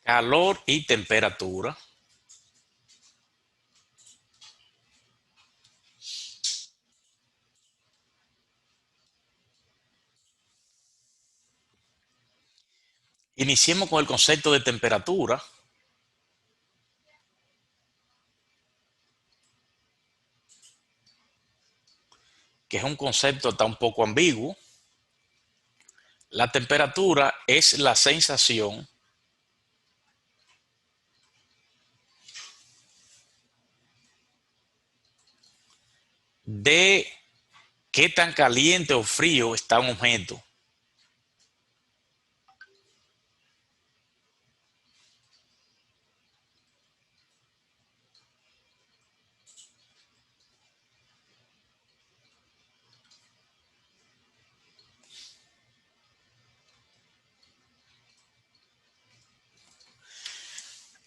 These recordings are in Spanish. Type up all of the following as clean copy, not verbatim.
calor y temperatura. Iniciemos con el concepto de temperatura, que es un concepto está un poco ambiguo. La temperatura es la sensación de qué tan caliente o frío está un objeto.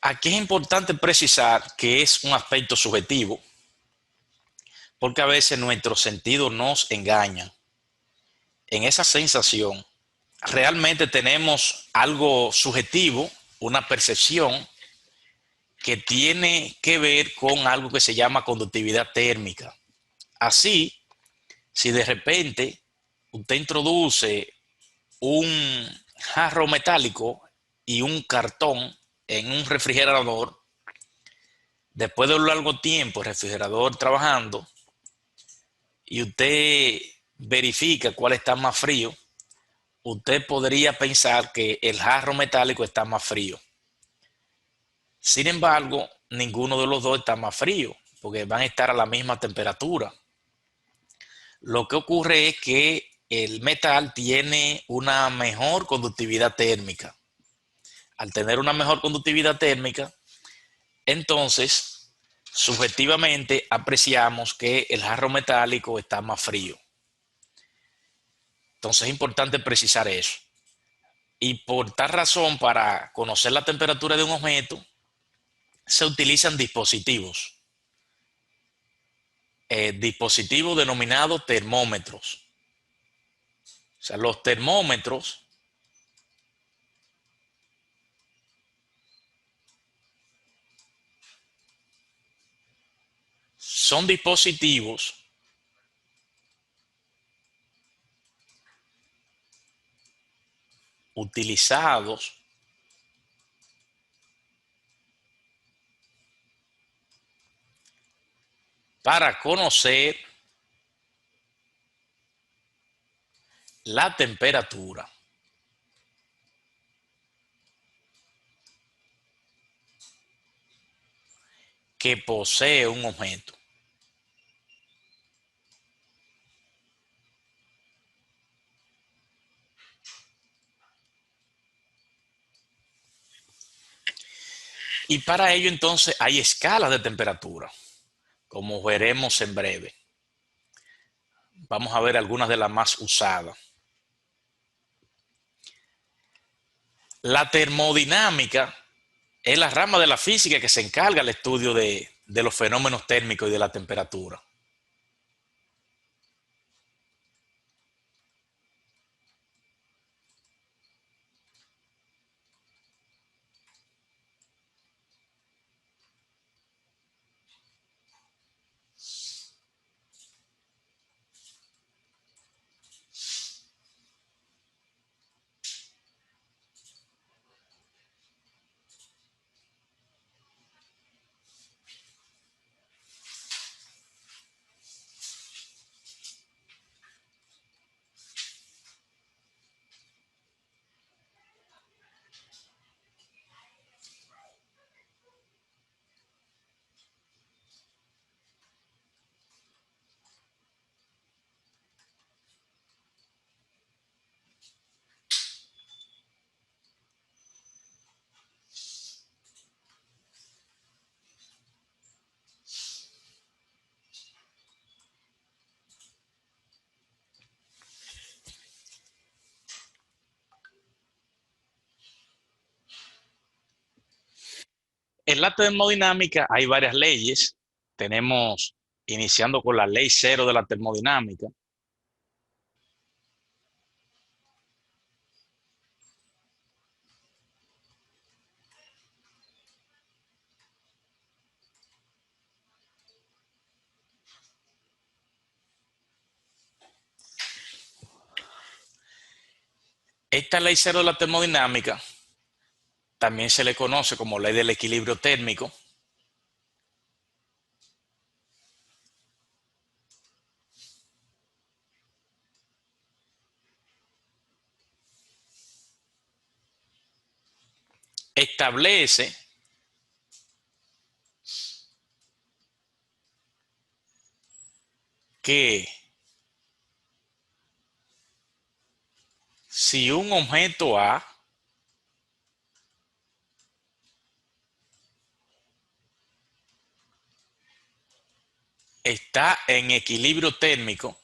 Aquí es importante precisar que es un aspecto subjetivo, porque a veces nuestro sentido nos engaña. En esa sensación, realmente tenemos algo subjetivo, una percepción que tiene que ver con algo que se llama conductividad térmica. Así, si de repente usted introduce un jarro metálico y un cartón en un refrigerador, después de un largo tiempo el refrigerador trabajando y usted verifica cuál está más frío, usted podría pensar que el jarro metálico está más frío. Sin embargo, ninguno de los dos está más frío, porque van a estar a la misma temperatura. Lo que ocurre es que el metal tiene una mejor conductividad térmica. Al tener una mejor conductividad térmica, entonces, subjetivamente apreciamos que el jarro metálico está más frío. Entonces es importante precisar eso. Y por tal razón, para conocer la temperatura de un objeto, se utilizan dispositivos denominados termómetros. O sea, los termómetros son dispositivos utilizados para conocer la temperatura que posee un objeto. Y para ello entonces hay escalas de temperatura, como veremos en breve. Vamos a ver algunas de las más usadas. La termodinámica es la rama de la física que se encarga del estudio de los fenómenos térmicos y de la temperatura. En la termodinámica hay varias leyes. Tenemos, iniciando con la ley cero de la termodinámica, Esta ley cero de la termodinámica también se le conoce como ley del equilibrio térmico. Establece que si un objeto A está en equilibrio térmico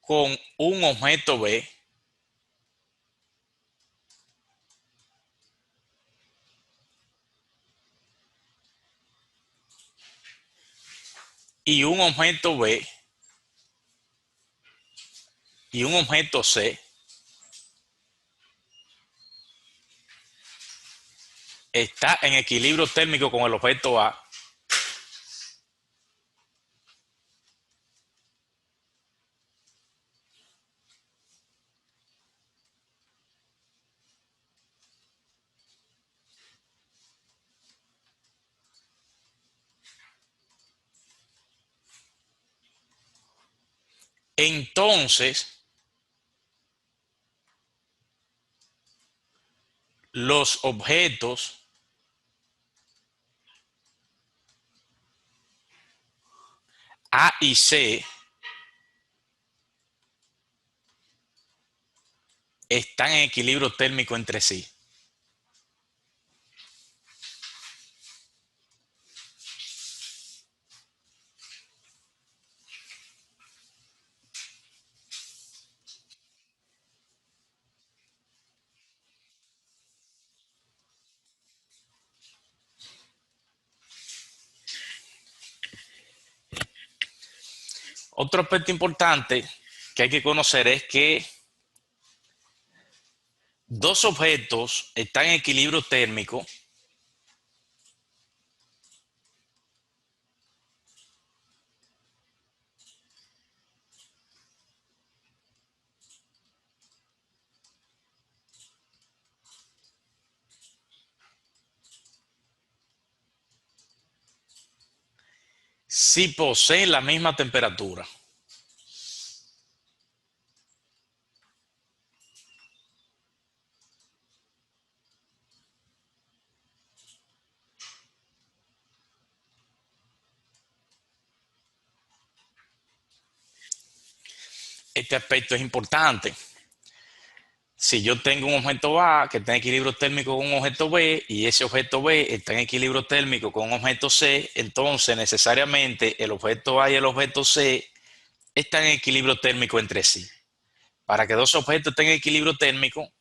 con un objeto B, y un objeto B y un objeto C está en equilibrio térmico con el objeto A, entonces los objetos A y C están en equilibrio térmico entre sí. Otro aspecto importante que hay que conocer es que dos objetos están en equilibrio térmico si poseen la misma temperatura. Este aspecto es importante. Si yo tengo un objeto A que está en equilibrio térmico con un objeto B y ese objeto B está en equilibrio térmico con un objeto C, entonces necesariamente el objeto A y el objeto C están en equilibrio térmico entre sí. Para que dos objetos estén en equilibrio térmico,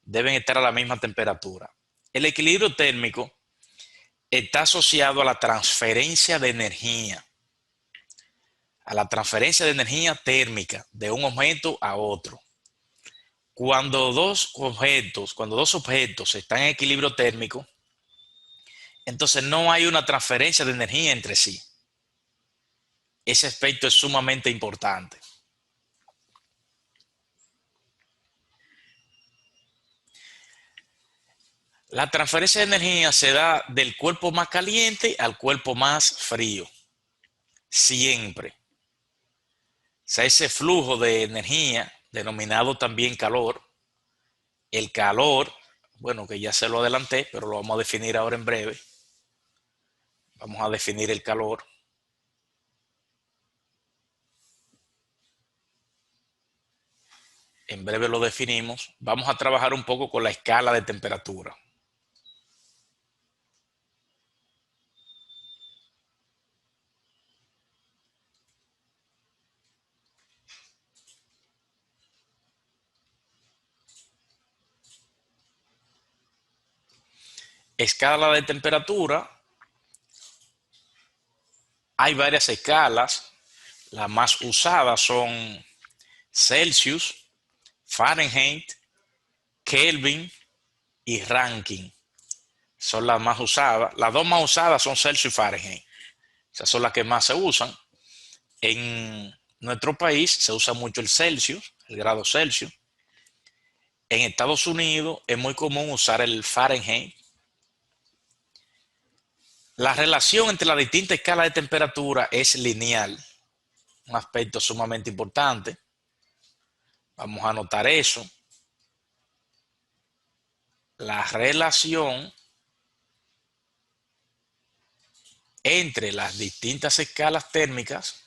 deben estar a la misma temperatura. El equilibrio térmico está asociado a la transferencia de energía térmica de un objeto a otro. Cuando dos objetos están en equilibrio térmico, entonces no hay una transferencia de energía entre sí. Ese aspecto es sumamente importante. La transferencia de energía se da del cuerpo más caliente al cuerpo más frío. Siempre. O sea, ese flujo de energía, denominado también calor, el calor, bueno, que ya se lo adelanté, pero lo vamos a definir ahora en breve. Vamos a definir el calor. En breve lo definimos. Vamos a trabajar un poco con la escala de temperatura. Escala de temperatura. Hay varias escalas. Las más usadas son Celsius, Fahrenheit, Kelvin y Rankine. son las más usadas. Las dos más usadas son Celsius y Fahrenheit. Esas son las que más se usan. En nuestro país se usa mucho el Celsius, el grado Celsius. En Estados Unidos es muy común usar el Fahrenheit. La relación entre las distintas escalas de temperatura es lineal, un aspecto sumamente importante. Vamos a anotar eso. La relación entre las distintas escalas térmicas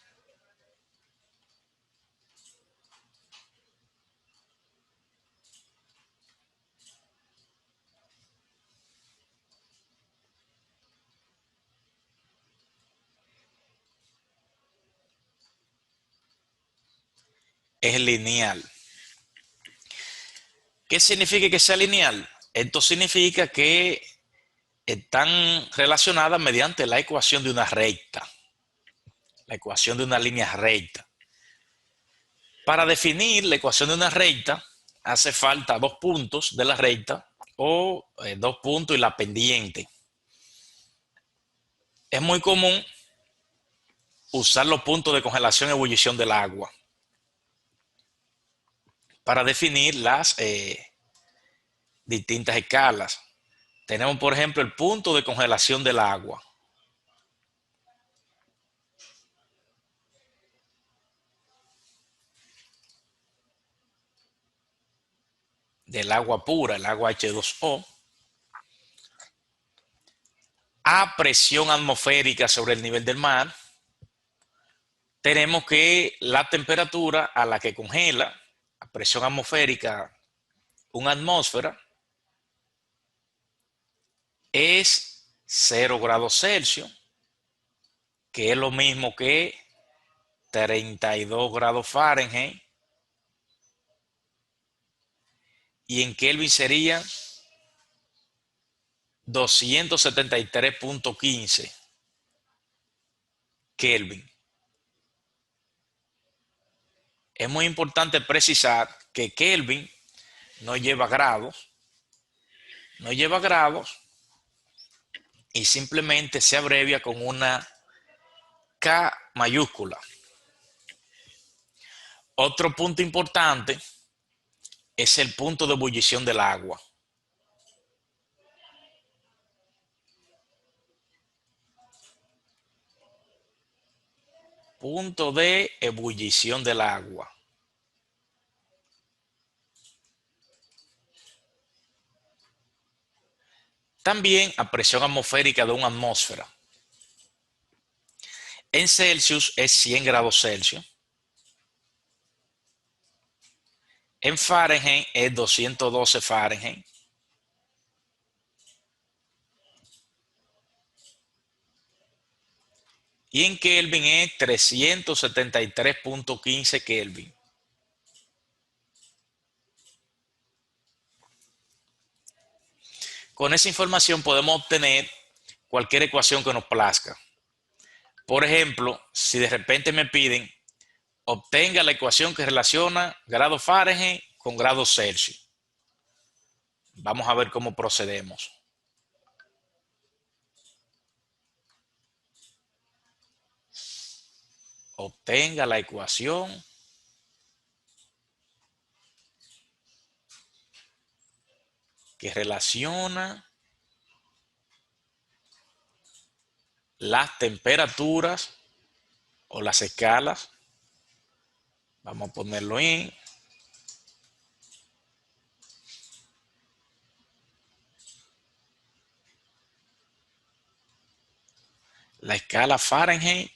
es lineal. ¿Qué significa que sea lineal? Esto significa que están relacionadas mediante la ecuación de una recta, la ecuación de una línea recta. Para definir la ecuación de una recta, hace falta dos puntos de la recta o dos puntos y la pendiente. Es muy común usar los puntos de congelación y ebullición del agua para definir las distintas escalas. Tenemos, por ejemplo, el punto de congelación del agua. Del agua pura, el agua H2O, a presión atmosférica sobre el nivel del mar. Tenemos que la temperatura a la que congela, a presión atmosférica, una atmósfera, es 0 grados Celsius, que es lo mismo que 32 grados Fahrenheit. Y en Kelvin sería 273.15 Kelvin. Es muy importante precisar que Kelvin no lleva grados, y simplemente se abrevia con una K mayúscula. Otro punto importante es el punto de ebullición del agua. Punto de ebullición del agua. También a presión atmosférica de una atmósfera. En Celsius es 100 grados Celsius. En Fahrenheit es 212 Fahrenheit. Y en Kelvin es 373.15 Kelvin. Con esa información podemos obtener cualquier ecuación que nos plazca. Por ejemplo, si de repente me piden, obtenga la ecuación que relaciona grado Fahrenheit con grado Celsius. Vamos a ver cómo procedemos. Obtenga la ecuación que relaciona las temperaturas o las escalas. Vamos a ponerlo en la escala Fahrenheit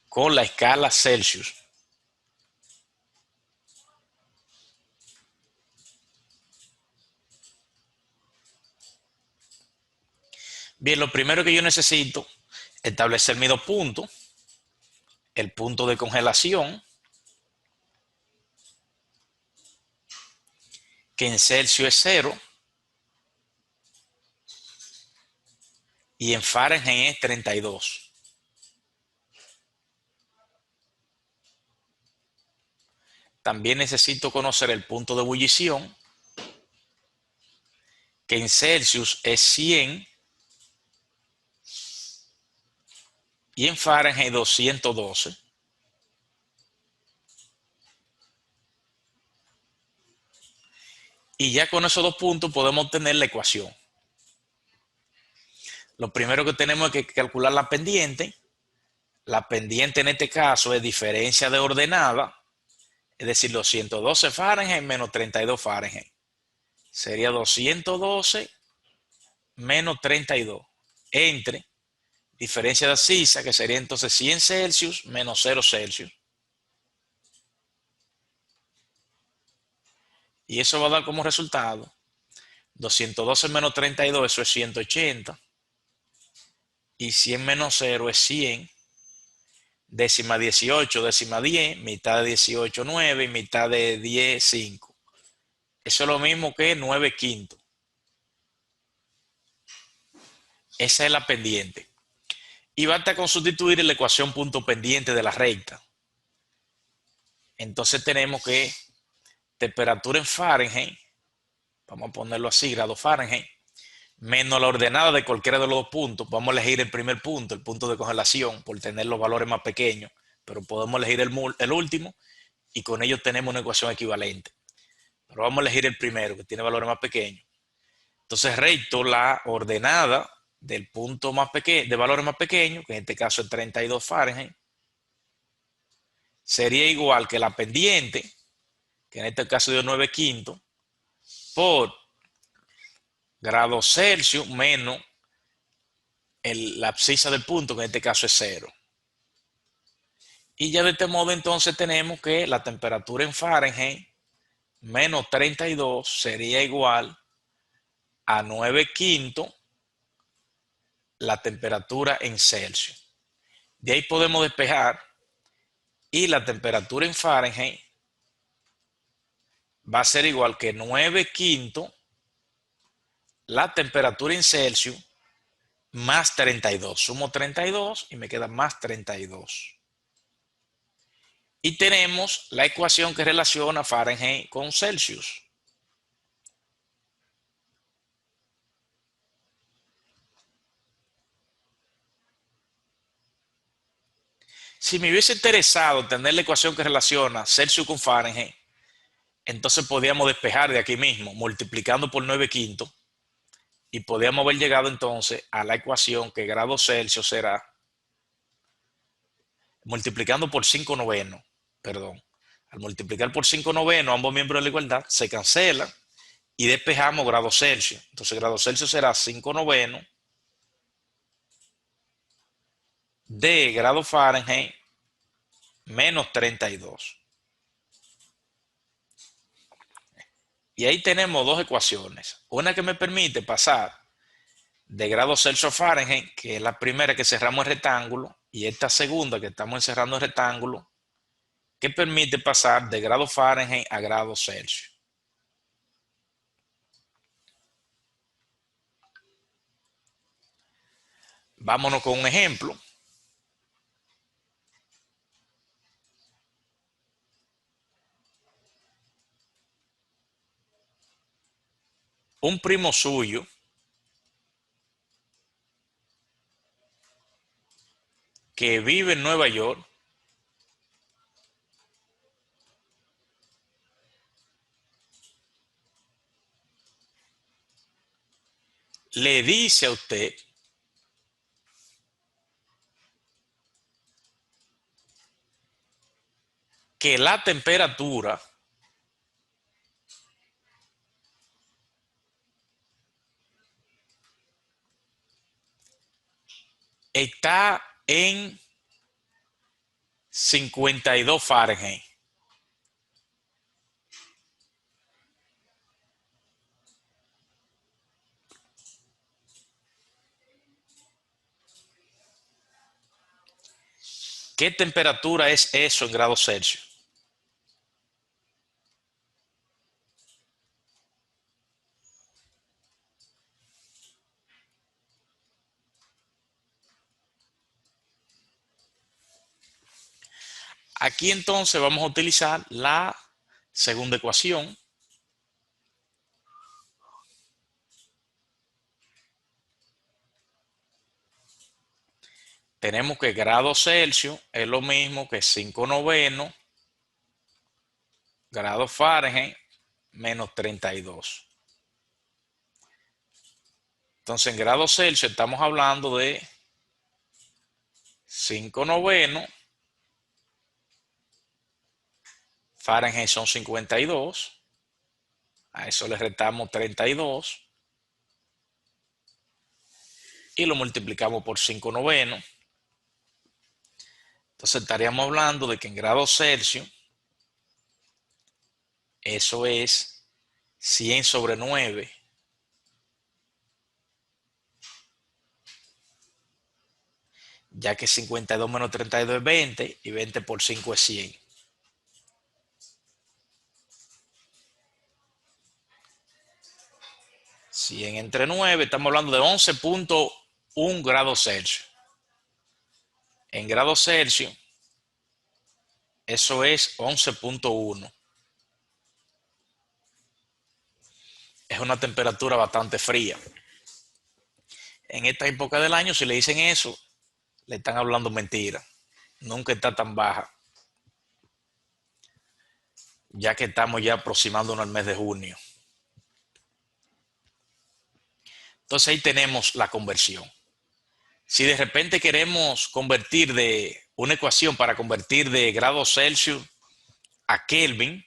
con la escala Celsius. Bien, lo primero que yo necesito es establecer mis dos puntos. El punto de congelación, que en Celsius es 0 y en Fahrenheit es 32. También necesito conocer el punto de ebullición, que en Celsius es 100 y en Fahrenheit 212. Y ya con esos dos puntos podemos obtener la ecuación. Lo primero que tenemos es que calcular la pendiente. La pendiente en este caso es diferencia de ordenada, es decir, 212 Fahrenheit menos 32 Fahrenheit. Sería 212 menos 32 entre diferencia de abscisa, que sería entonces 100 Celsius menos 0 Celsius. Y eso va a dar como resultado 212 menos 32, eso es 180. Y 100 menos 0 es 100. Décima 18, décima 10, mitad de 18, 9 y mitad de 10, 5. Eso es lo mismo que 9 quintos. Esa es la pendiente. Y basta con sustituir en la ecuación punto pendiente de la recta. Entonces tenemos que temperatura en Fahrenheit, vamos a ponerlo así, grado Fahrenheit, menos la ordenada de cualquiera de los dos puntos. Vamos a elegir el primer punto, el punto de congelación, por tener los valores más pequeños, pero podemos elegir el último y con ello tenemos una ecuación equivalente. Pero vamos a elegir el primero, que tiene valores más pequeños. Entonces recto la ordenada del punto más pequeño, de valores más pequeños, que en este caso es 32 Fahrenheit, sería igual que la pendiente, que en este caso dio 9 quintos, por grados Celsius menos la abscisa del punto, que en este caso es 0. Y ya de este modo entonces tenemos que la temperatura en Fahrenheit menos 32 sería igual a 9 quintos la temperatura en Celsius. De ahí podemos despejar y la temperatura en Fahrenheit va a ser igual que 9 quintos la temperatura en Celsius más 32. Sumo 32 y me queda más 32. Y tenemos la ecuación que relaciona Fahrenheit con Celsius. Si me hubiese interesado tener la ecuación que relaciona Celsius con Fahrenheit, entonces podíamos despejar de aquí mismo, multiplicando por 9 quintos, y podíamos haber llegado entonces a la ecuación que grado Celsius será, multiplicando por 5 novenos, perdón. Al multiplicar por 5 novenos, ambos miembros de la igualdad se cancelan y despejamos grado Celsius. Entonces grado Celsius será 5 novenos de grado Fahrenheit menos 32. Y ahí tenemos dos ecuaciones. Una que me permite pasar de grado Celsius a Fahrenheit, que es la primera que cerramos el rectángulo, y esta segunda que estamos encerrando el rectángulo, que permite pasar de grado Fahrenheit a grado Celsius. Vámonos con un ejemplo. Un primo suyo que vive en Nueva York le dice a usted que la temperatura está en 52 Fahrenheit. ¿Qué temperatura es eso en grados Celsius? Aquí entonces vamos a utilizar la Segunda ecuación. Tenemos que grado Celsius es lo mismo que 5 novenos grado Fahrenheit menos 32. Entonces, en grados Celsius estamos hablando de 5 novenos, Fahrenheit son 52, a eso le restamos 32 y lo multiplicamos por 5 novenos. Entonces estaríamos hablando de que en grados Celsius eso es 100 sobre 9, ya que 52 menos 32 es 20 y 20 por 5 es 100. 100 entre 9, estamos hablando de 11.1 grados Celsius. En grados Celsius, eso es 11.1. Es una temperatura bastante fría. En esta época del año, si le dicen eso, le están hablando mentira. Nunca está tan baja, ya que estamos ya aproximándonos al mes de junio. Entonces ahí tenemos la conversión. Si de repente queremos convertir de una ecuación para convertir de grados Celsius a Kelvin,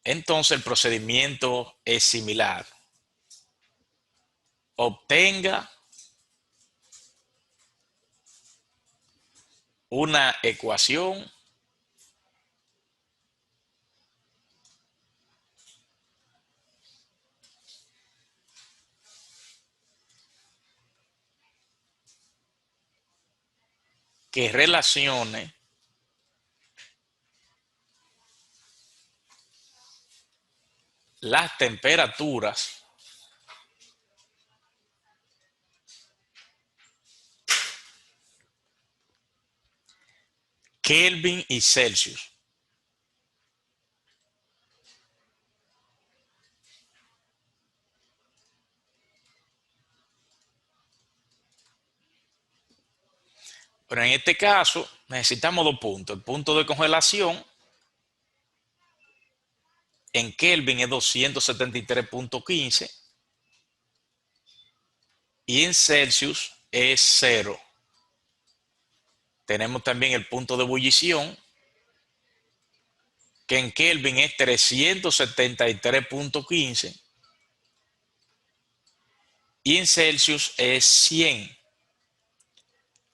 entonces el procedimiento es similar. Obtenga una ecuación que relacione las temperaturas Kelvin y Celsius. Pero en este caso necesitamos dos puntos. El punto de congelación en Kelvin es 273.15 y en Celsius es 0. Tenemos también el punto de ebullición, que en Kelvin es 373.15 y en Celsius es 100.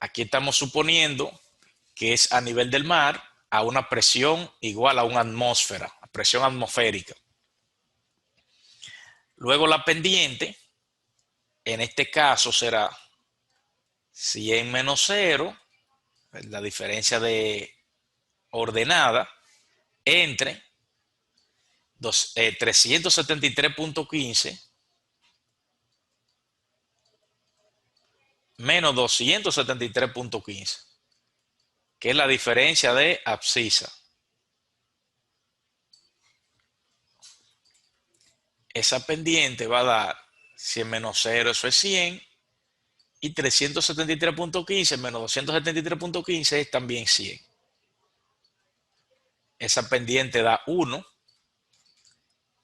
Aquí estamos suponiendo que es a nivel del mar a una presión igual a una atmósfera, a presión atmosférica. Luego la pendiente, en este caso será 100 menos 0, la diferencia de ordenada, entre 373.15 menos 273.15, que es la diferencia de abscisa. Esa pendiente va a dar 100 menos 0, eso es 100, y 373.15 menos 273.15 es también 100. Esa pendiente da 1.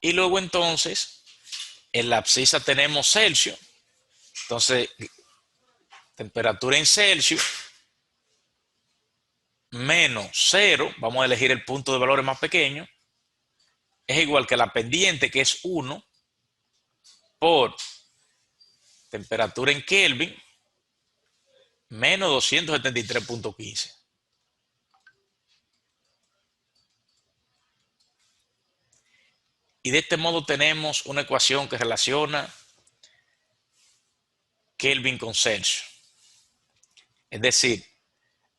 Y luego entonces, en la abscisa tenemos Celsius. Entonces, temperatura en Celsius menos 0, vamos a elegir el punto de valores más pequeño, es igual que la pendiente, que es 1, por temperatura en Kelvin menos 273.15. Y de este modo tenemos una ecuación que relaciona Kelvin con Celsius. Es decir,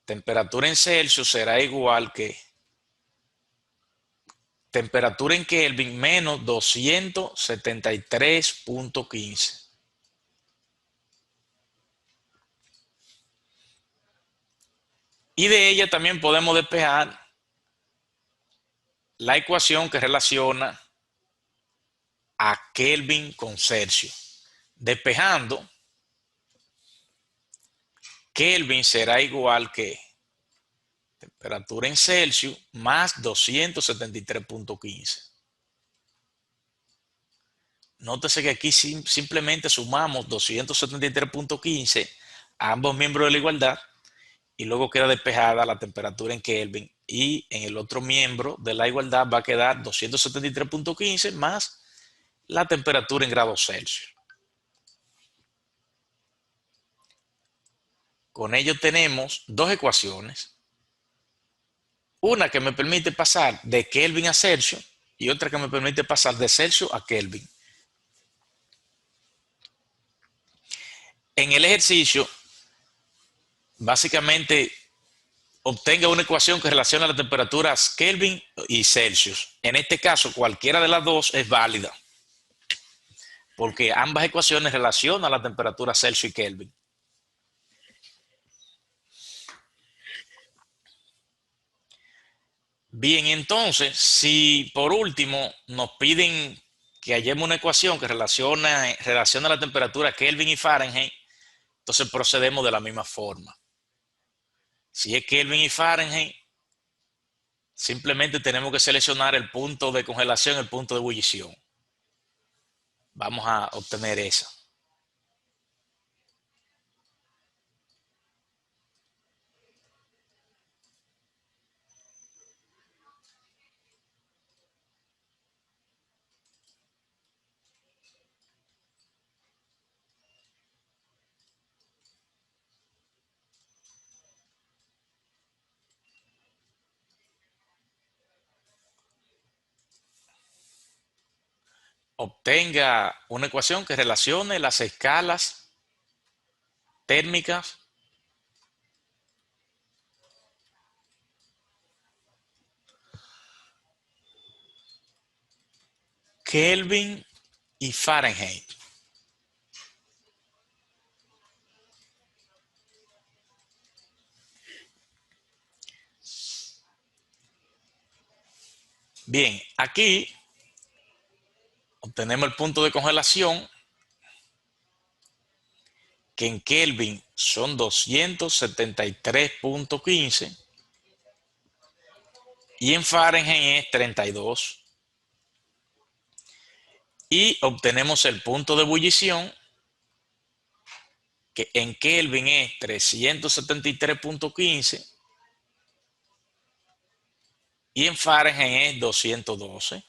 temperatura en Celsius será igual que temperatura en Kelvin menos 273.15. Y de ella también podemos despejar la ecuación que relaciona a Kelvin con Celsius. Despejando, Kelvin será igual que temperatura en Celsius más 273.15. Nótese que aquí simplemente sumamos 273.15 a ambos miembros de la igualdad y luego queda despejada la temperatura en Kelvin, y en el otro miembro de la igualdad va a quedar 273.15 más la temperatura en grados Celsius. Con ello tenemos dos ecuaciones, una que me permite pasar de Kelvin a Celsius y otra que me permite pasar de Celsius a Kelvin. En el ejercicio, básicamente, obtenga una ecuación que relaciona las temperaturas Kelvin y Celsius. En este caso, cualquiera de las dos es válida, porque ambas ecuaciones relacionan la temperatura Celsius y Kelvin. Bien, entonces, si por último nos piden que hallemos una ecuación que relaciona la temperatura Kelvin y Fahrenheit, entonces procedemos de la misma forma. Si es Kelvin y Fahrenheit, simplemente tenemos que seleccionar el punto de congelación, el punto de ebullición. Vamos a obtener esa. Obtenga una ecuación que relacione las escalas térmicas Kelvin y Fahrenheit. Bien, aquí obtenemos el punto de congelación, que en Kelvin son 273.15 y en Fahrenheit es 32. Y obtenemos el punto de ebullición, que en Kelvin es 373.15 y en Fahrenheit es 212.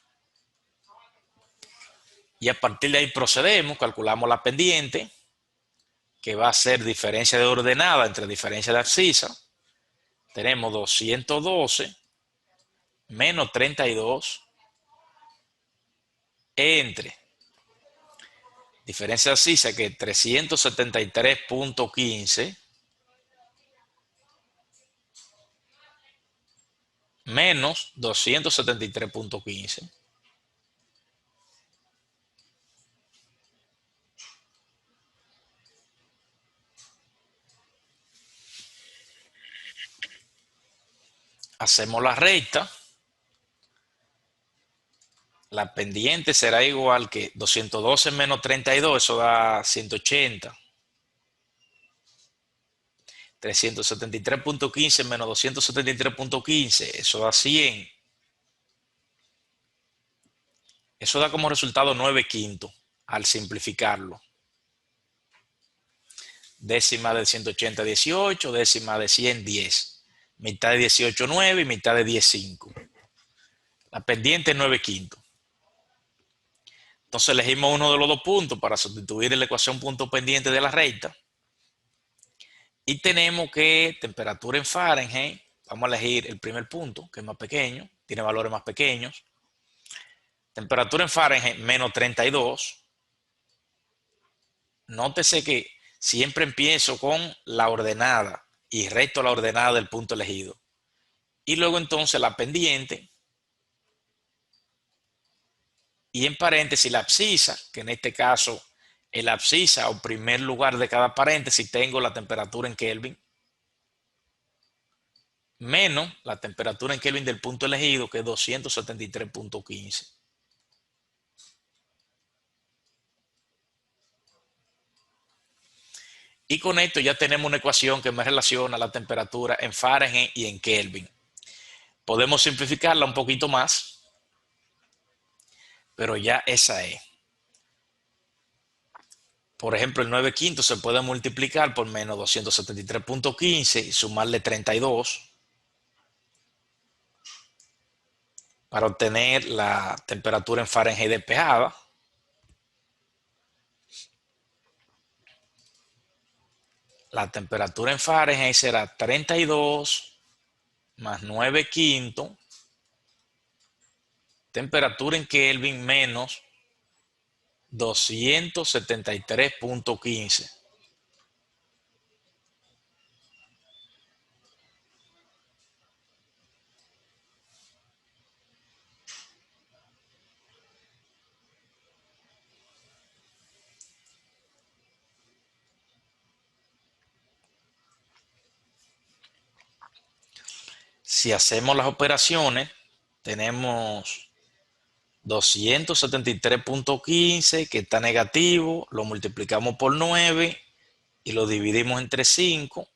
Y a partir de ahí procedemos, calculamos la pendiente, que va a ser diferencia de ordenada entre diferencia de abscisa. Tenemos 212 menos 32 entre diferencia de abscisa, que es 373.15 menos 273.15. Hacemos la recta. La pendiente será igual que 212 menos 32, eso da 180. 373.15 menos 273.15, eso da 100. Eso da como resultado 9/5 al simplificarlo. Décima de 180, 18, décima de 100, 10. Mitad de 18, 9 y mitad de 10, 5. La pendiente es 9/5. Entonces elegimos uno de los dos puntos para sustituir en la ecuación punto pendiente de la recta. Y tenemos que temperatura en Fahrenheit, vamos a elegir el primer punto, que es más pequeño, tiene valores más pequeños. Temperatura en Fahrenheit, menos 32. Nótese que siempre empiezo con la ordenada y resto la ordenada del punto elegido. Y luego entonces la pendiente. Y en paréntesis la abscisa, que en este caso el abscisa o primer lugar de cada paréntesis tengo la temperatura en Kelvin. menos la temperatura en Kelvin del punto elegido, que es 273.15. Y con esto ya tenemos una ecuación que me relaciona la temperatura en Fahrenheit y en Kelvin. Podemos simplificarla un poquito más, pero ya esa es. Por ejemplo, el 9 quintos se puede multiplicar por menos 273.15 y sumarle 32 para obtener la temperatura en Fahrenheit despejada. La temperatura en Fahrenheit será 32 más 9 quintos. Temperatura en Kelvin menos 273.15. Si hacemos las operaciones, tenemos 273.15 que está negativo, lo multiplicamos por 9 y lo dividimos entre 5.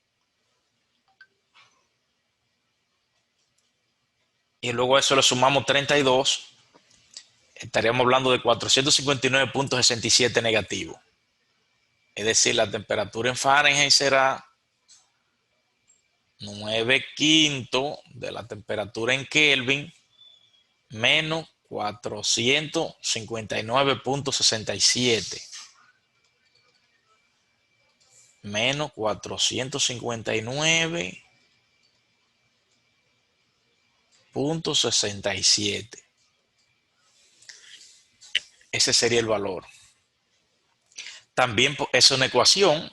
Y luego a eso le sumamos 32. Estaríamos hablando de 459.67 negativo. Es decir, la temperatura en Fahrenheit será 9 quintos de la temperatura en Kelvin menos 459.67. Menos 459.67. Ese sería el valor. También es una ecuación.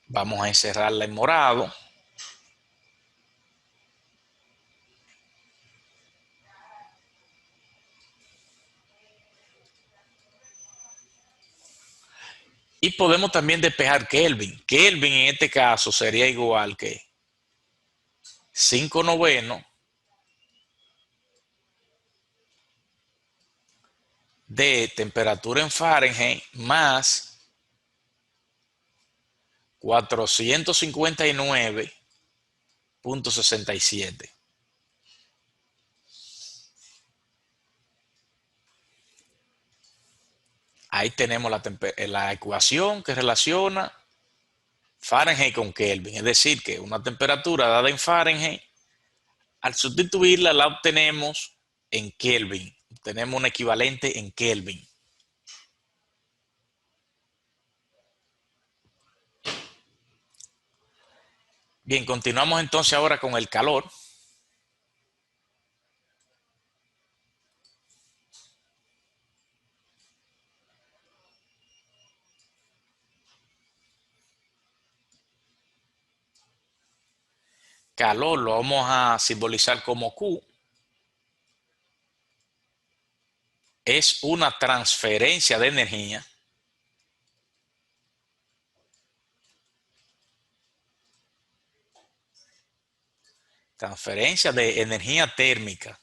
Vamos a encerrarla en morado. Y podemos también despejar Kelvin. Kelvin en este caso sería igual que 5 novenos de temperatura en Fahrenheit más 459.67. Ahí tenemos la ecuación que relaciona Fahrenheit con Kelvin. Es decir, que una temperatura dada en Fahrenheit, al sustituirla la obtenemos en Kelvin. Tenemos un equivalente en Kelvin. Bien, continuamos entonces ahora con el calor. Calor lo vamos a simbolizar como Q. Es una transferencia de energía térmica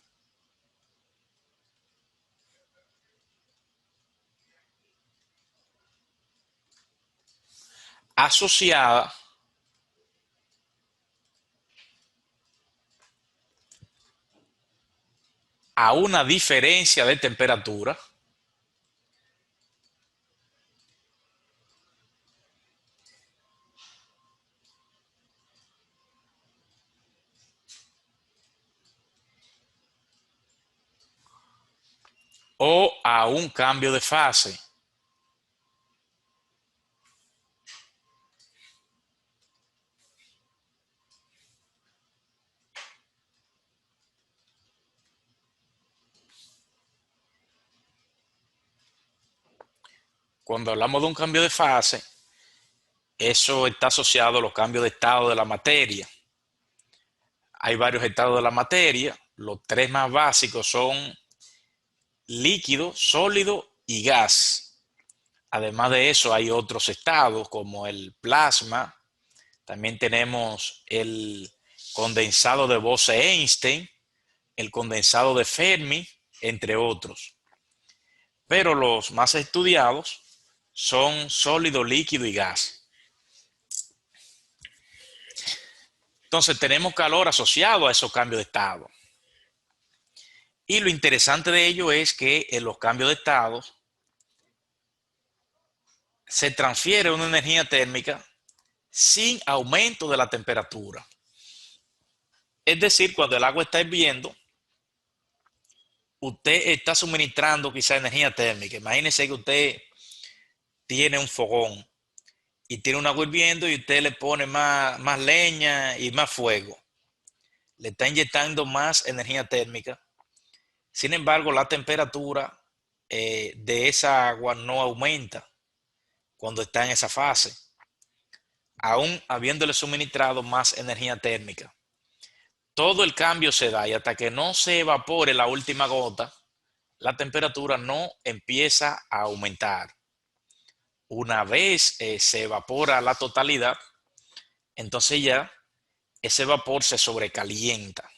asociada a una diferencia de temperatura o a un cambio de fase. Cuando hablamos de un cambio de fase, eso está asociado a los cambios de estado de la materia. Hay varios estados de la materia. Los tres más básicos son líquido, sólido y gas. Además de eso, hay otros estados como el plasma. También tenemos el condensado de Bose-Einstein, el condensado de Fermi, entre otros. Pero los más estudiados son sólido, líquido y gas. Entonces tenemos calor asociado a esos cambios de estado. Y lo interesante de ello es que en los cambios de estado se transfiere una energía térmica sin aumento de la temperatura. Es decir, cuando el agua está hirviendo, usted está suministrando quizá energía térmica. Imagínese que usted tiene un fogón y tiene un agua hirviendo y usted le pone más leña y más fuego. Le está inyectando más energía térmica. Sin embargo, la temperatura de esa agua no aumenta cuando está en esa fase, aún habiéndole suministrado más energía térmica. Todo el cambio se da y hasta que no se evapore la última gota, la temperatura no empieza a aumentar. Una vez se evapora la totalidad, entonces ya ese vapor se sobrecalienta.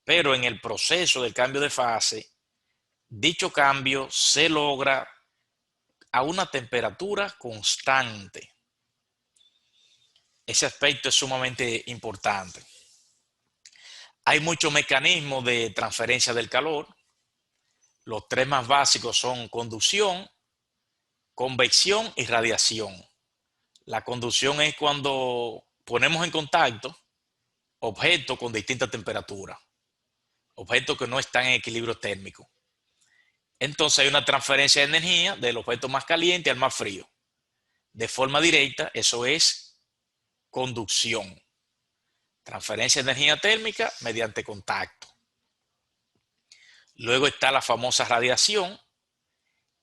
Pero en el proceso del cambio de fase, dicho cambio se logra a una temperatura constante. Ese aspecto es sumamente importante. Hay muchos mecanismos de transferencia del calor. Los tres más básicos son conducción, convección y radiación. La conducción es cuando ponemos en contacto objetos con distintas temperaturas, objetos que no están en equilibrio térmico. Entonces hay una transferencia de energía del objeto más caliente al más frío. De forma directa, eso es conducción. Transferencia de energía térmica mediante contacto. Luego está la famosa radiación,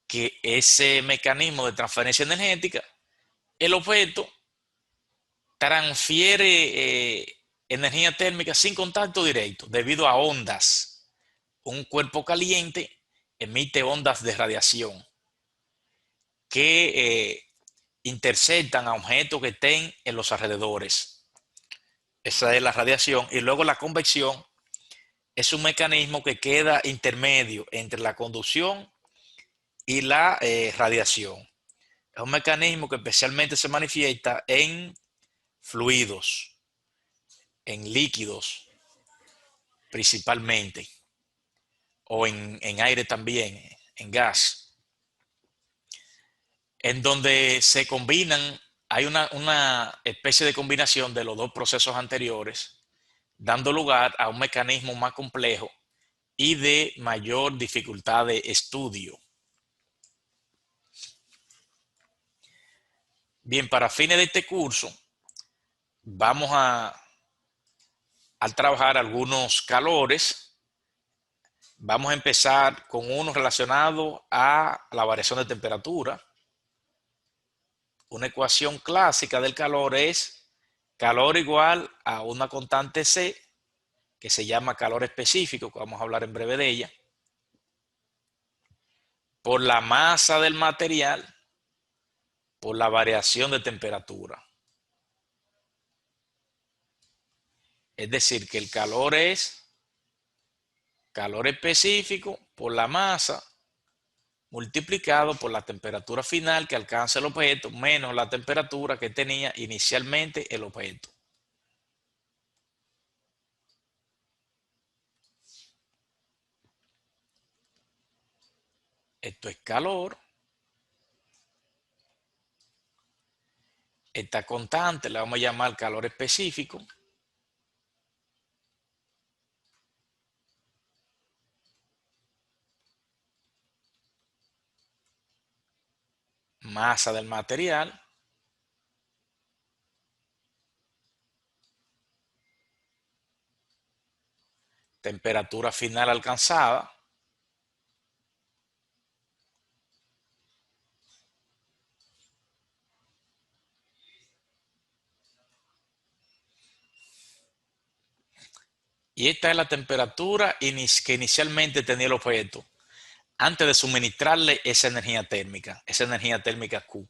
que ese mecanismo de transferencia energética, el objeto transfiere energía térmica sin contacto directo debido a ondas. Un cuerpo caliente emite ondas de radiación que interceptan a objetos que estén en los alrededores. Esa es la radiación. Y luego la convección es un mecanismo que queda intermedio entre la conducción y la radiación. Es un mecanismo que especialmente se manifiesta en fluidos, en líquidos principalmente, o en aire también, en gas, en donde se combinan, hay una especie de combinación de los dos procesos anteriores, dando lugar a un mecanismo más complejo y de mayor dificultad de estudio. Bien, para fines de este curso, vamos a trabajar algunos calores. Vamos a empezar con uno relacionado a la variación de temperatura. Una ecuación clásica del calor es calor igual a una constante C, que se llama calor específico, que vamos a hablar en breve de ella, por la masa del material, por la variación de temperatura. Es decir, que el calor es calor específico por la masa multiplicado por la temperatura final que alcanza el objeto menos la temperatura que tenía inicialmente el objeto. Esto es calor. Esta constante la vamos a llamar calor específico. Masa del material. Temperatura final alcanzada. Y esta es la temperatura que inicialmente tenía el objeto antes de suministrarle esa energía térmica Q.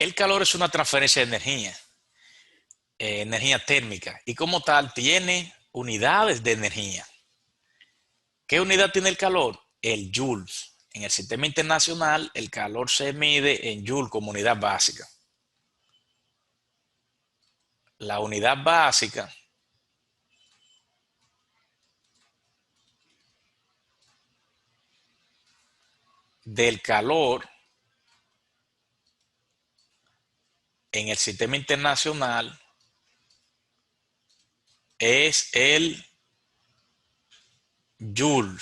El calor es una transferencia de energía térmica, y como tal tiene unidades de energía. ¿Qué unidad tiene el calor? El Joule. En el sistema internacional, el calor se mide en Joule como unidad básica. La unidad básica del calor en el sistema internacional es el Joule.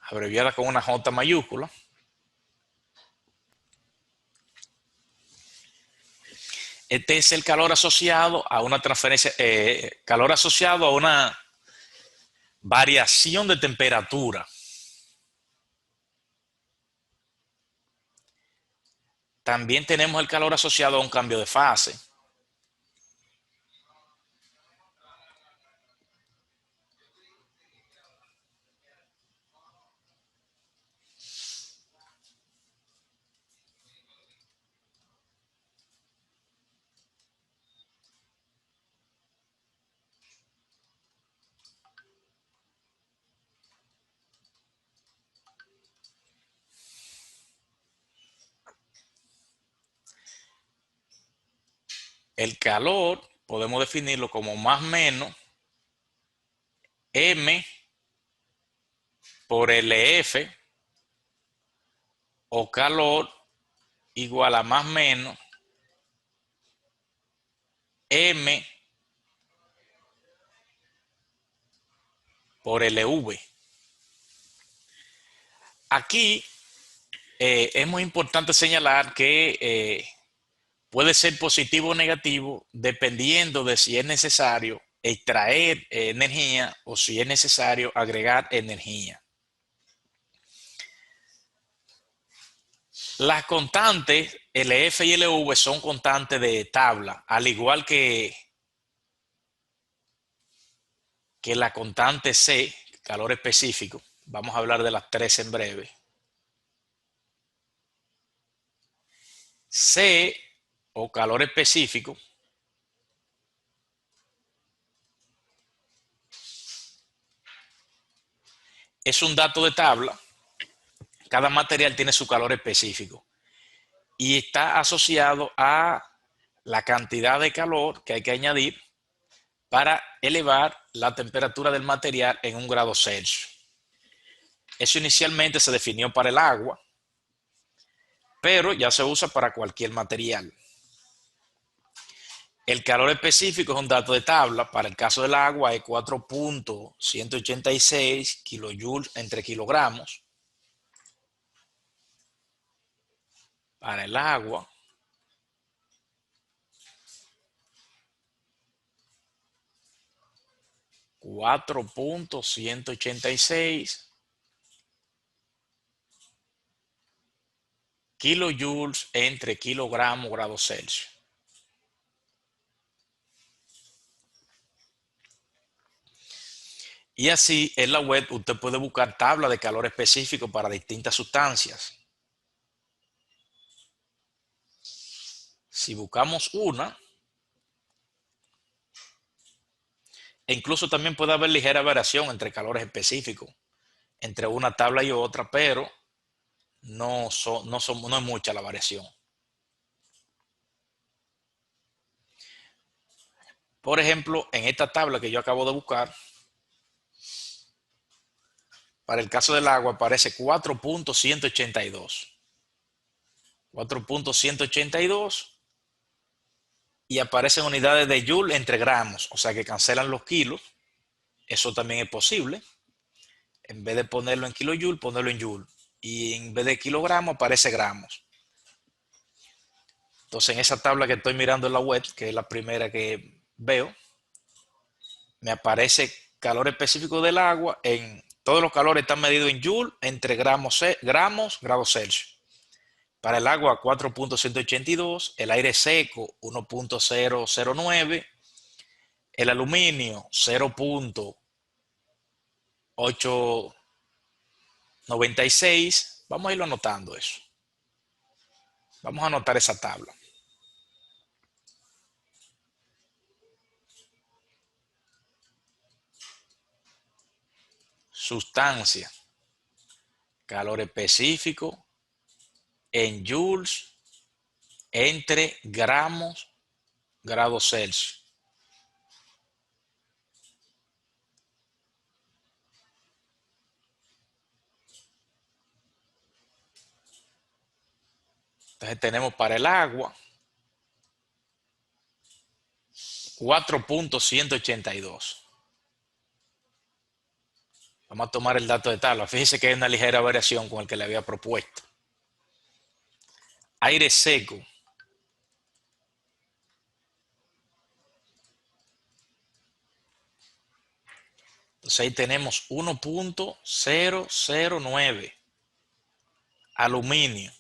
Abreviada con una J mayúscula. Este es el calor asociado a una transferencia, calor asociado a una variación de temperatura. También tenemos el calor asociado a un cambio de fase. El calor podemos definirlo como más o menos M por LF, o calor igual a más o menos M por LV. Aquí es muy importante señalar que puede ser positivo o negativo dependiendo de si es necesario extraer energía o si es necesario agregar energía. Las constantes LF y LV son constantes de tabla, al igual que la constante C, calor específico. Vamos a hablar de las tres en breve. C, o calor específico, es un dato de tabla. Cada material tiene su calor específico y está asociado a la cantidad de calor que hay que añadir para elevar la temperatura del material en 1 grado Celsius. Eso inicialmente se definió para el agua, pero ya se usa para cualquier material. El calor específico es un dato de tabla. Para el caso del agua es 4.186 kilojoules entre kilogramos. Para el agua, (4.186 kilojoules entre kilogramos grados Celsius. Y así en la web usted puede buscar tabla de calor específico para distintas sustancias. Si buscamos una, e incluso también puede haber ligera variación entre calores específicos, entre una tabla y otra, pero no es mucha la variación. Por ejemplo, en esta tabla que yo acabo de buscar, para el caso del agua aparece 4.182. 4.182 y aparecen unidades de Joule entre gramos, o sea que cancelan los kilos. Eso también es posible. En vez de ponerlo en kilojoule, ponerlo en Joule. Y en vez de kilogramos aparece gramos. Entonces en esa tabla que estoy mirando en la web, que es la primera que veo, me aparece calor específico del agua. Todos los calores están medidos en Joule entre gramos, grados Celsius. Para el agua 4.182, el aire seco 1.009, el aluminio 896. Vamos a irlo anotando eso. Vamos a anotar esa tabla. Sustancia, calor específico en joules entre gramos, grados Celsius. Entonces tenemos para el agua 4.182. Vamos a tomar el dato de tabla. Fíjese que hay una ligera variación con el que le había propuesto. Aire seco. Entonces ahí tenemos 1.009. Aluminio.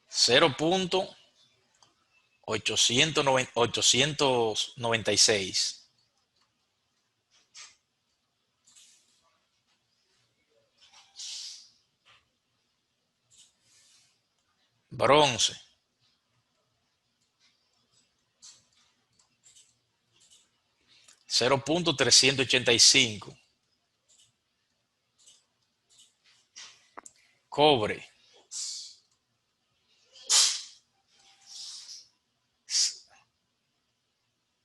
0.896. Bronce. 0.385. Cobre.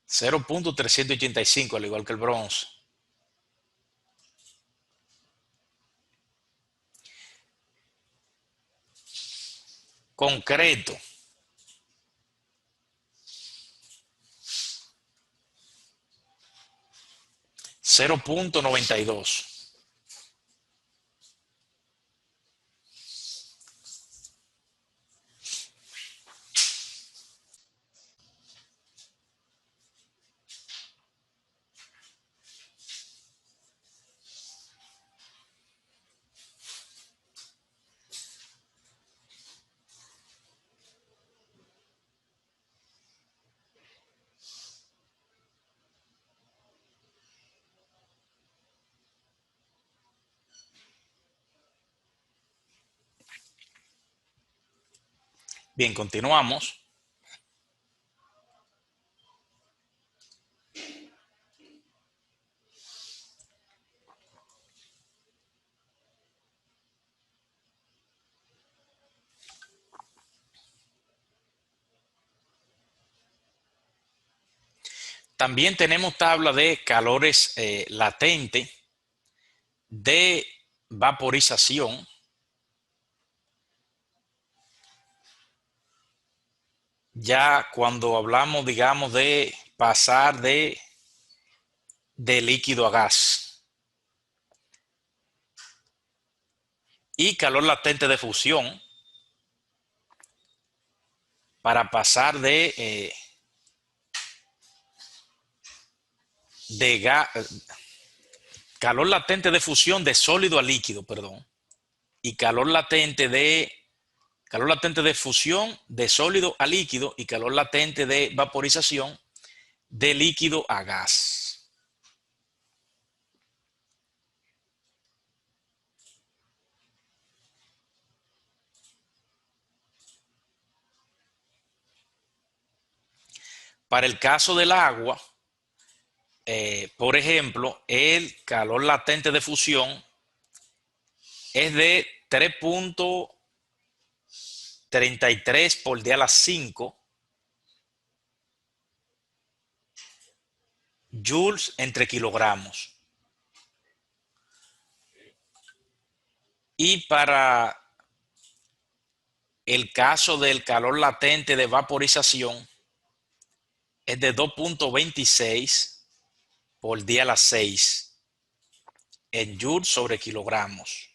0.385, al igual que el bronce. Concreto. 0.92. Bien, continuamos. También tenemos tabla de calores latente de vaporización. Ya cuando hablamos, digamos, de pasar de líquido a gas. Y calor latente de fusión para pasar de gas, calor latente de fusión de sólido a líquido, perdón. Y calor latente de fusión de sólido a líquido y calor latente de vaporización de líquido a gas. Para el caso del agua, por ejemplo, el calor latente de fusión es de 3.33 por 10 a la 5 joules entre kilogramos. Y para el caso del calor latente de vaporización es de 2.26 por 10 a la 6 en joules sobre kilogramos.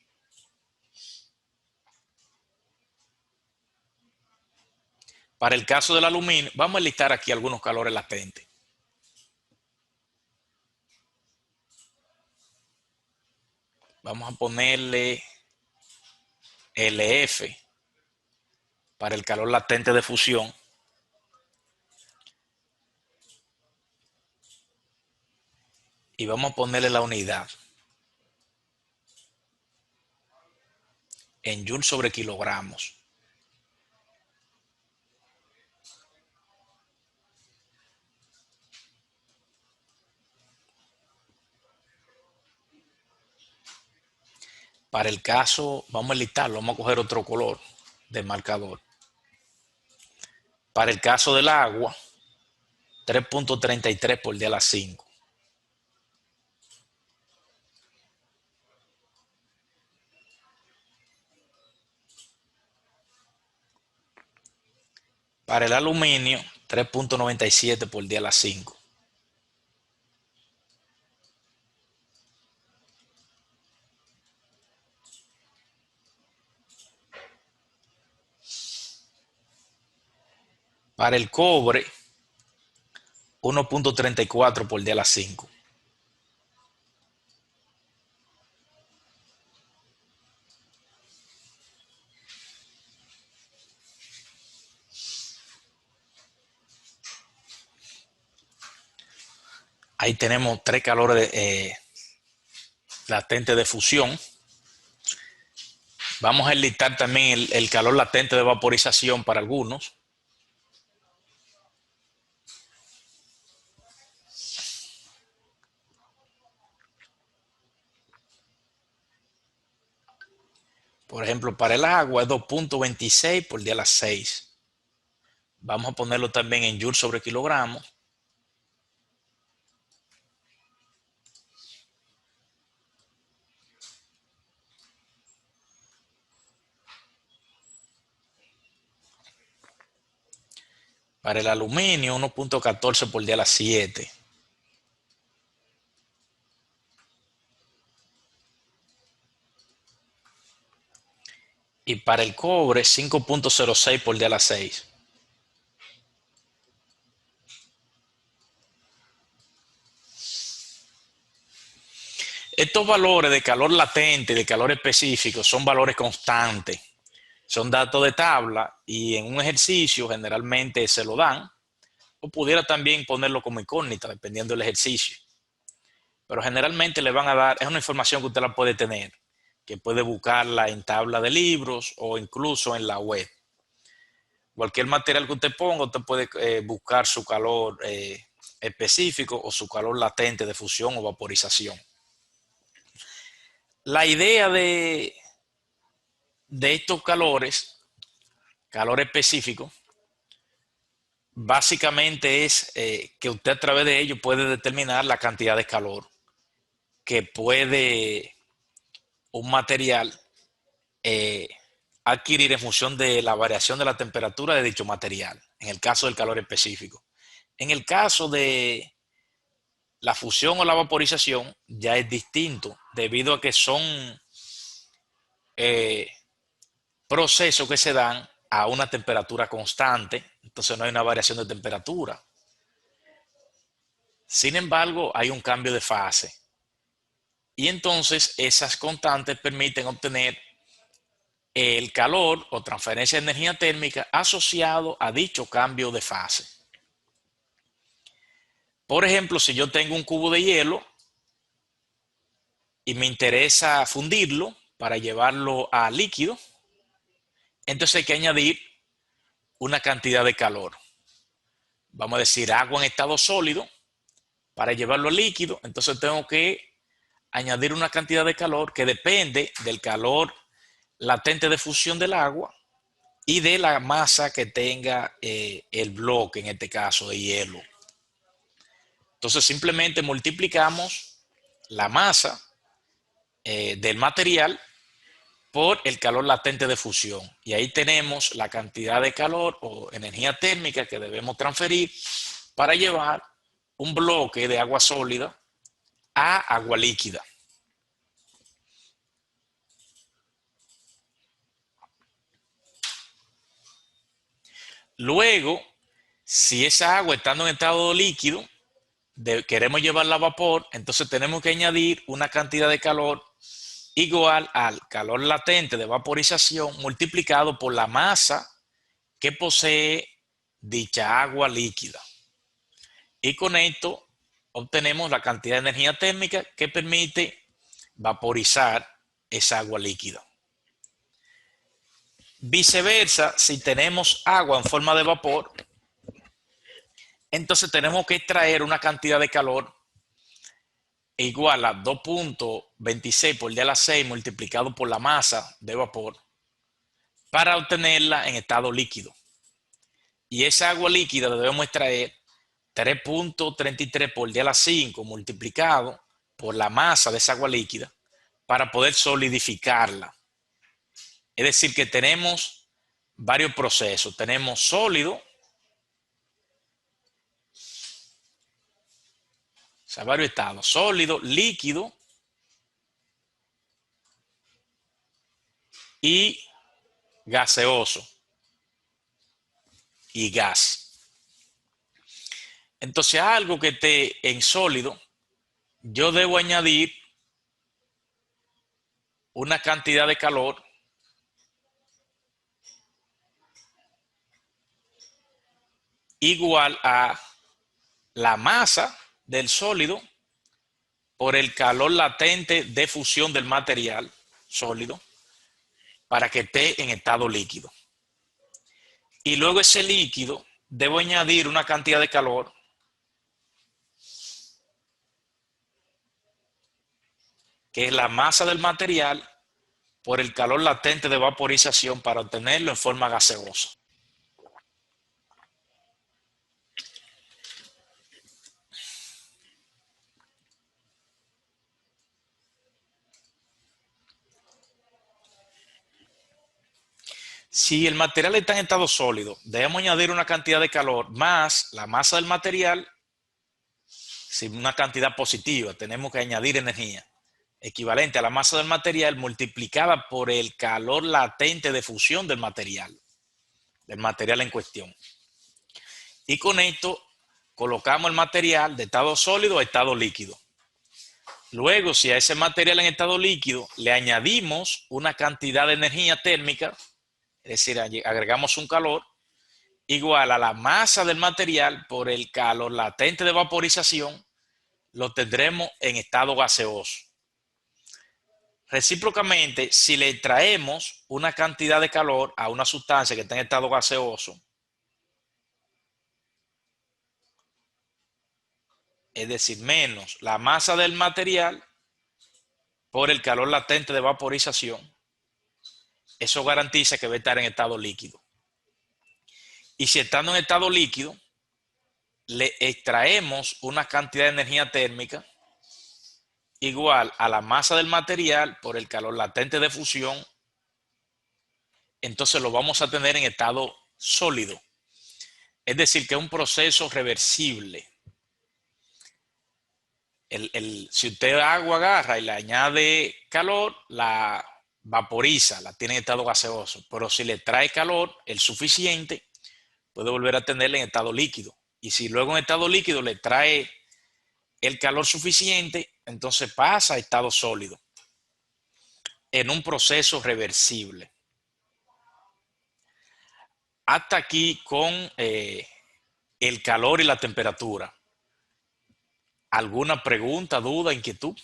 Para el caso del aluminio, vamos a listar aquí algunos calores latentes. Vamos a ponerle LF para el calor latente de fusión. y vamos a ponerle la unidad en joules sobre kilogramos. Para el caso, vamos a listarlo, vamos a coger otro color de marcador. Para el caso del agua, 3.33 por 10 a la 5. Para el aluminio, 3.97 por 10 a la 5. Para el cobre, 1.34 por 10 a la 5. Ahí tenemos 3 calores latentes de fusión. Vamos a enlistar también el calor latente de vaporización para algunos. Por ejemplo, para el agua es 2.26 por 10 a la 6. Vamos a ponerlo también en joules sobre kilogramos. Para el aluminio, 1.14 por 10 a la 7. Y para el cobre, 5.06 por 10 a la 6. Estos valores de calor latente y de calor específico son valores constantes. Son datos de tabla y en un ejercicio generalmente se lo dan, o pudiera también ponerlo como incógnita dependiendo del ejercicio. Pero generalmente le van a dar, es una información que usted la puede tener, que puede buscarla en tabla de libros o incluso en la web. Cualquier material que usted ponga, usted puede buscar su calor específico o su calor latente de fusión o vaporización. La idea de estos calores, calor específico, básicamente es que usted a través de ello puede determinar la cantidad de calor que puede un material eh, adquirir en función de la variación de la temperatura de dicho material, en el caso del calor específico. En el caso de la fusión o la vaporización ya es distinto, debido a que son eh, procesos que se dan a una temperatura constante, entonces no hay una variación de temperatura. Sin embargo, hay un cambio de fase. Y entonces esas constantes permiten obtener el calor o transferencia de energía térmica asociado a dicho cambio de fase. Por ejemplo, si yo tengo un cubo de hielo y me interesa fundirlo para llevarlo a líquido, entonces hay que añadir una cantidad de calor. Vamos a decir agua en estado sólido para llevarlo a líquido, entonces tengo que añadir una cantidad de calor que depende del calor latente de fusión del agua y de la masa que tenga el bloque, en este caso de hielo. Entonces simplemente multiplicamos la masa del material por el calor latente de fusión. Y ahí tenemos la cantidad de calor o energía térmica que debemos transferir para llevar un bloque de agua sólida a agua líquida. Luego, si esa agua estando en estado líquido, queremos llevarla a vapor, entonces tenemos que añadir una cantidad de calor igual al calor latente de vaporización multiplicado por la masa que posee dicha agua líquida. Y con esto obtenemos la cantidad de energía térmica que permite vaporizar esa agua líquida. Viceversa, si tenemos agua en forma de vapor, entonces tenemos que extraer una cantidad de calor igual a 2.26 por 10 a la 6 multiplicado por la masa de vapor para obtenerla en estado líquido. Y esa agua líquida debemos extraer 3.33 por 10 a la 5 multiplicado por la masa de esa agua líquida para poder solidificarla. Es decir, que tenemos varios procesos. Tenemos sólido, o sea, varios estados. Sólido, líquido y gaseoso y gas. Entonces, algo que esté en sólido, yo debo añadir una cantidad de calor igual a la masa del sólido por el calor latente de fusión del material sólido para que esté en estado líquido. Y luego ese líquido debo añadir una cantidad de calor que es la masa del material por el calor latente de vaporización para obtenerlo en forma gaseosa. Si el material está en estado sólido, debemos añadir una cantidad de calor más la masa del material, sin una cantidad positiva, tenemos que añadir energía equivalente a la masa del material multiplicada por el calor latente de fusión del material en cuestión. Y con esto colocamos el material de estado sólido a estado líquido. Luego, si a ese material en estado líquido le añadimos una cantidad de energía térmica, es decir, agregamos un calor igual a la masa del material por el calor latente de vaporización, lo tendremos en estado gaseoso. Recíprocamente, si le traemos una cantidad de calor a una sustancia que está en estado gaseoso, es decir, menos la masa del material por el calor latente de vaporización, eso garantiza que va a estar en estado líquido. Y si estando en estado líquido, le extraemos una cantidad de energía térmica igual a la masa del material por el calor latente de fusión, entonces lo vamos a tener en estado sólido. Es decir, que es un proceso reversible. Si usted agua agarra y le añade calor, la vaporiza, la tiene en estado gaseoso. Pero si le trae calor, el suficiente, puede volver a tenerla en estado líquido. Y si luego en estado líquido le trae el calor suficiente, entonces pasa a estado sólido en un proceso reversible. Hasta aquí con el calor y la temperatura. ¿Alguna pregunta, duda, inquietud?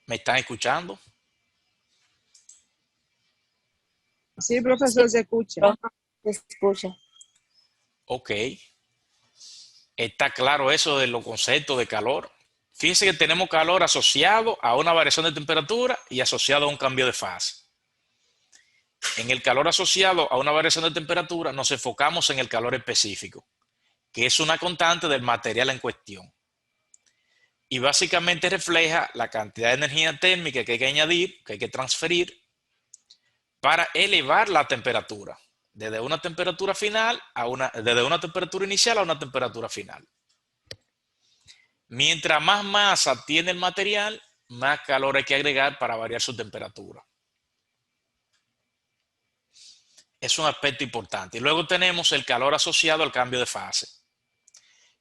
¿Me están escuchando? Sí, profesor, se escucha. Se escucha. Ok. Está claro eso de los conceptos de calor. Fíjense que tenemos calor asociado a una variación de temperatura y asociado a un cambio de fase. En el calor asociado a una variación de temperatura nos enfocamos en el calor específico, que es una constante del material en cuestión. Y básicamente refleja la cantidad de energía térmica que hay que añadir, que hay que transferir para elevar la temperatura, desde una temperatura final desde una temperatura inicial a una temperatura final. Mientras más masa tiene el material, más calor hay que agregar para variar su temperatura. Es un aspecto importante. Y luego tenemos el calor asociado al cambio de fase,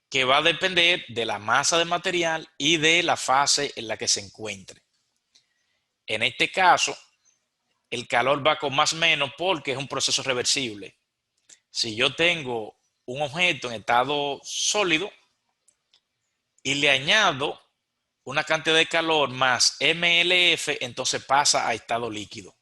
que va a depender de la masa del material y de la fase en la que se encuentre. En este caso, el calor va con más menos porque es un proceso reversible. Si yo tengo un objeto en estado sólido y le añado una cantidad de calor más MLF, entonces pasa a estado líquido.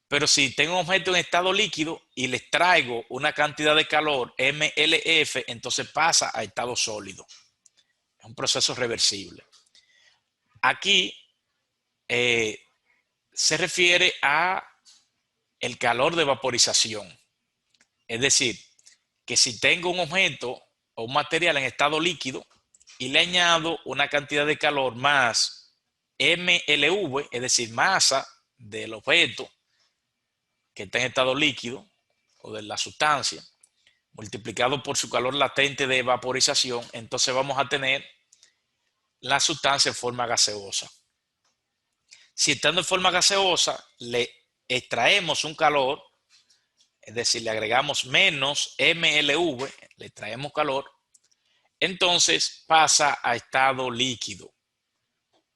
Pero si tengo un objeto en estado líquido y le traigo una cantidad de calor MLF, entonces pasa a estado sólido. Es un proceso reversible. Aquí se refiere a el calor de vaporización. Es decir, que si tengo un objeto o un material en estado líquido y le añado una cantidad de calor más MLV, es decir, masa del objeto que está en estado líquido o de la sustancia, multiplicado por su calor latente de vaporización, entonces vamos a tener la sustancia en forma gaseosa. Si estando en forma gaseosa, le extraemos un calor, es decir, le agregamos menos MLV, le traemos calor, entonces pasa a estado líquido.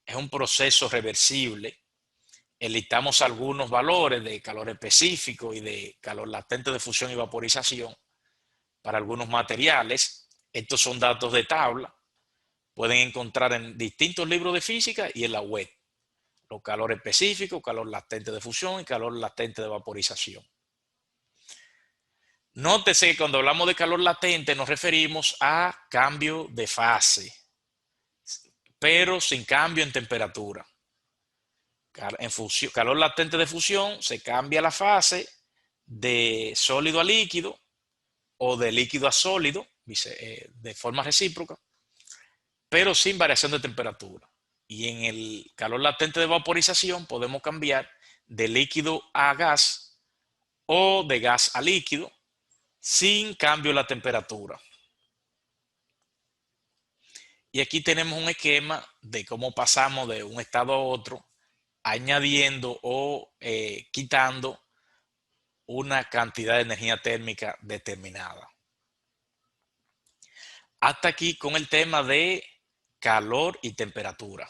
Es un proceso reversible. Elitamos algunos valores de calor específico y de calor latente de fusión y vaporización para algunos materiales. Estos son datos de tabla. Pueden encontrar en distintos libros de física y en la web. Los calores específicos, calor latente de fusión y calor latente de vaporización. Nótese que cuando hablamos de calor latente nos referimos a cambio de fase, pero sin cambio en temperatura. En fusión, calor latente de fusión se cambia la fase de sólido a líquido o de líquido a sólido de forma recíproca, pero sin variación de temperatura. Y en el calor latente de vaporización podemos cambiar de líquido a gas o de gas a líquido sin cambio en la temperatura. Y aquí tenemos un esquema de cómo pasamos de un estado a otro, añadiendo o quitando una cantidad de energía térmica determinada. Hasta aquí con el tema de calor y temperatura.